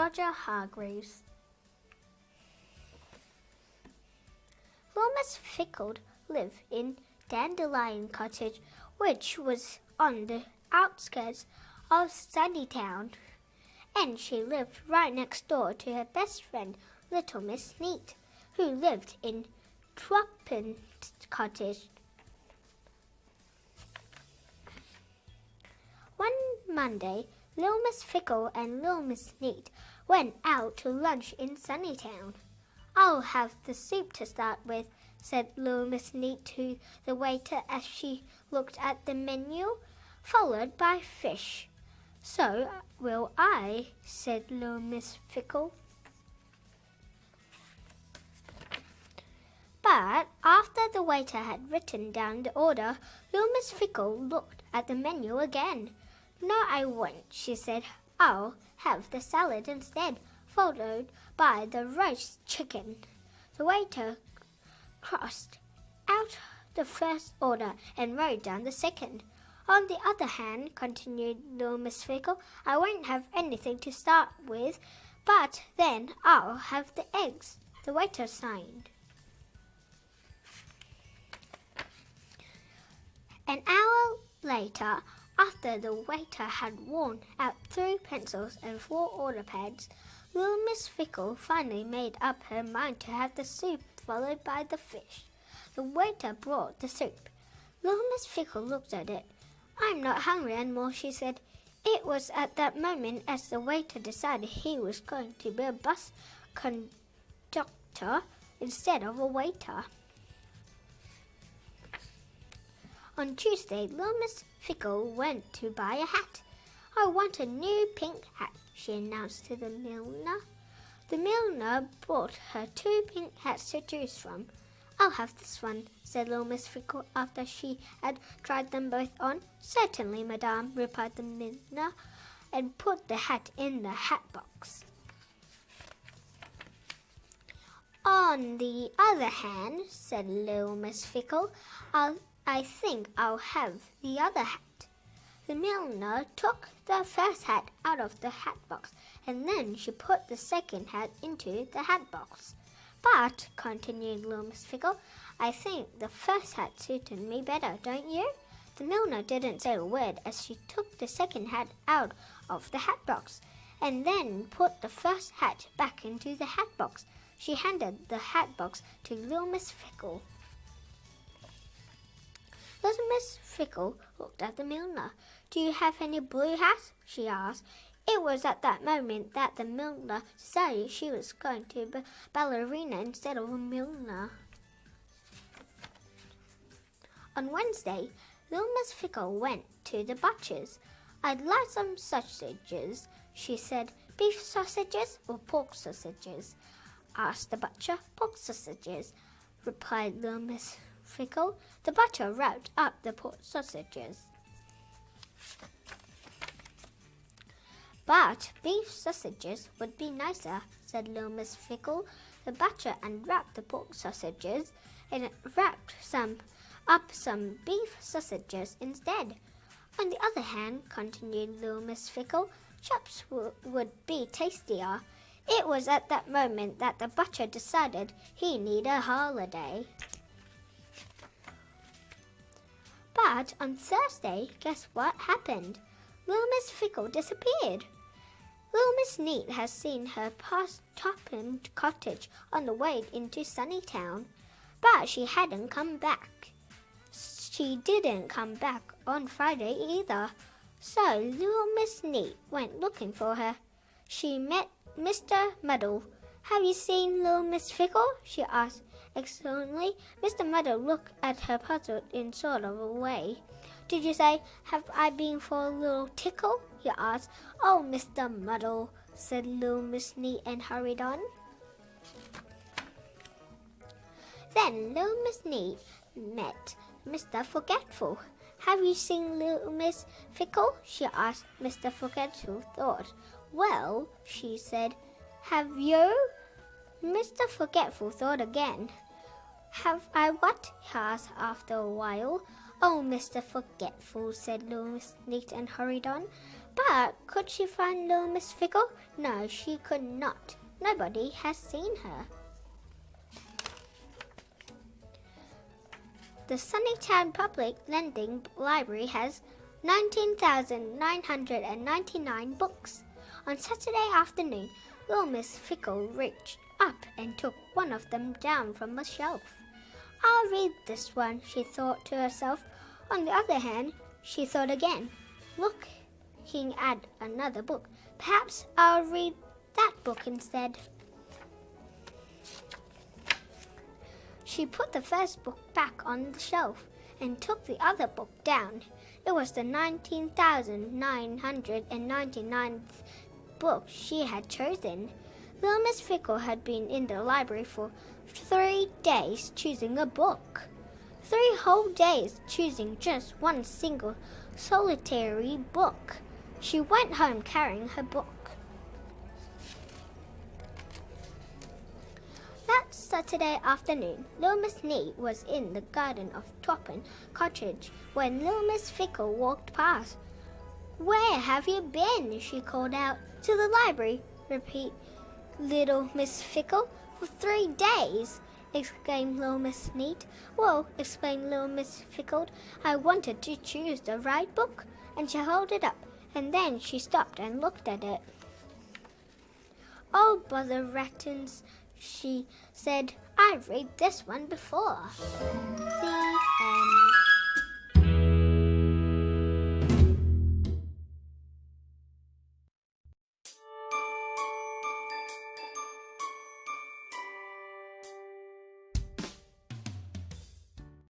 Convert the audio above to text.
Roger Hargreaves. Little Miss Fickle lived in Dandelion Cottage, which was on the outskirts of Sunnytown, and she lived right next door to her best friend, Little Miss Neat, who lived in Twopence Cottage. One Monday, Little Miss Fickle and Little Miss Neat went out to lunch in Sunnytown. "I'll have the soup to start with," said Little Miss Neat to the waiter as she looked at the menu, "followed by fish." "So will I," said Little Miss Fickle. But after the waiter had written down the order, Little Miss Fickle looked at the menu again. "No, I won't," she said. "I'll have the salad instead, followed by the roast chicken." The waiter crossed out the first order and wrote down the second. "On the other hand," continued Little Miss Fickle, "I won't have anything to start with, but then I'll have the eggs." The waiter signed. An hour later, after the waiter had worn out 3 pencils and 4 order pads, Little Miss Fickle finally made up her mind to have the soup followed by the fish. The waiter brought the soup. Little Miss Fickle looked at it. "I'm not hungry anymore," she said. It was at that moment as the waiter decided he was going to be a bus conductor instead of a waiter. On Tuesday, Little Miss Fickle went to buy a hat. "I want a new pink hat," she announced to the milliner. The milliner brought her 2 pink hats to choose from. "I'll have this one," said Little Miss Fickle after she had tried them both on. "Certainly, madame," replied the milliner, and put the hat in the hat box. "On the other hand," said Little Miss Fickle, I think I'll have the other hat." The milliner took the first hat out of the hat box, and then she put the second hat into the hat box. "But," continued Little Miss Fickle, "I think the first hat suited me better, don't you?" The milliner didn't say a word as she took the second hat out of the hat box, and then put the first hat back into the hat box. She handed the hat box to Little Miss Fickle. Little Miss Fickle looked at the milliner. "Do you have any blue hats?" she asked. It was at that moment that the milliner decided she was going to be a ballerina instead of a milliner. On Wednesday, Little Miss Fickle went to the butcher's. "I'd like some sausages," she said. "Beef sausages or pork sausages?" asked the butcher. "Pork sausages," replied Little Miss Fickle. The butcher wrapped up the pork sausages. "But beef sausages would be nicer," said Little Miss Fickle. The butcher unwrapped the pork sausages and wrapped some beef sausages instead. "On the other hand," continued Little Miss Fickle, "chops would be tastier." It was at that moment that the butcher decided he needed a holiday. But on Thursday, guess what happened? Little Miss Fickle disappeared. Little Miss Neat has seen her past Twopence Cottage on the way into Sunnytown, but she hadn't come back. She didn't come back on Friday either, so Little Miss Neat went looking for her. She met Mr. Muddle. "Have you seen Little Miss Fickle?" she asked excitedly. Mr. Muddle looked at her puzzled in sort of a way. "Did you say, 'Have I been for a little tickle?'" he asked. "Oh, Mr. Muddle," said Little Miss Neat and hurried on. Then Little Miss Neat met Mr. Forgetful. "Have you seen Little Miss Fickle?" she asked. Mr. Forgetful thought. "Well," she said, "have you?" Mr. Forgetful thought again. "Have I what?" he asked after a while. "Oh, Mr. Forgetful," said Little Miss Neat and hurried on. But could she find Little Miss Fickle? No, she could not. Nobody has seen her. The Sunnytown Public Lending Library has 19,999 books. On Saturday afternoon, Little Miss Fickle reached up and took one of them down from the shelf. I'll read this one, she thought to herself. On the other hand, she thought again, looking at another book. Perhaps I'll read that book instead. She put the first book back on the shelf and took the other book down. It was the 19,999th book she had chosen. Little Miss Fickle had been in the library for 3 days choosing a book. 3 whole days choosing just one single solitary book. She went home carrying her book. That Saturday afternoon, Little Miss Neat was in the garden of Toppin Cottage when Little Miss Fickle walked past. Where have you been? She called out. To the library, repeat Little Miss Fickle. For 3 days, exclaimed Little Miss Neat. Well, exclaimed Little Miss Fickle, I wanted to choose the right book. And she held it up, and then she stopped and looked at it. Oh, bother rattans, she said. I've read this one before. See?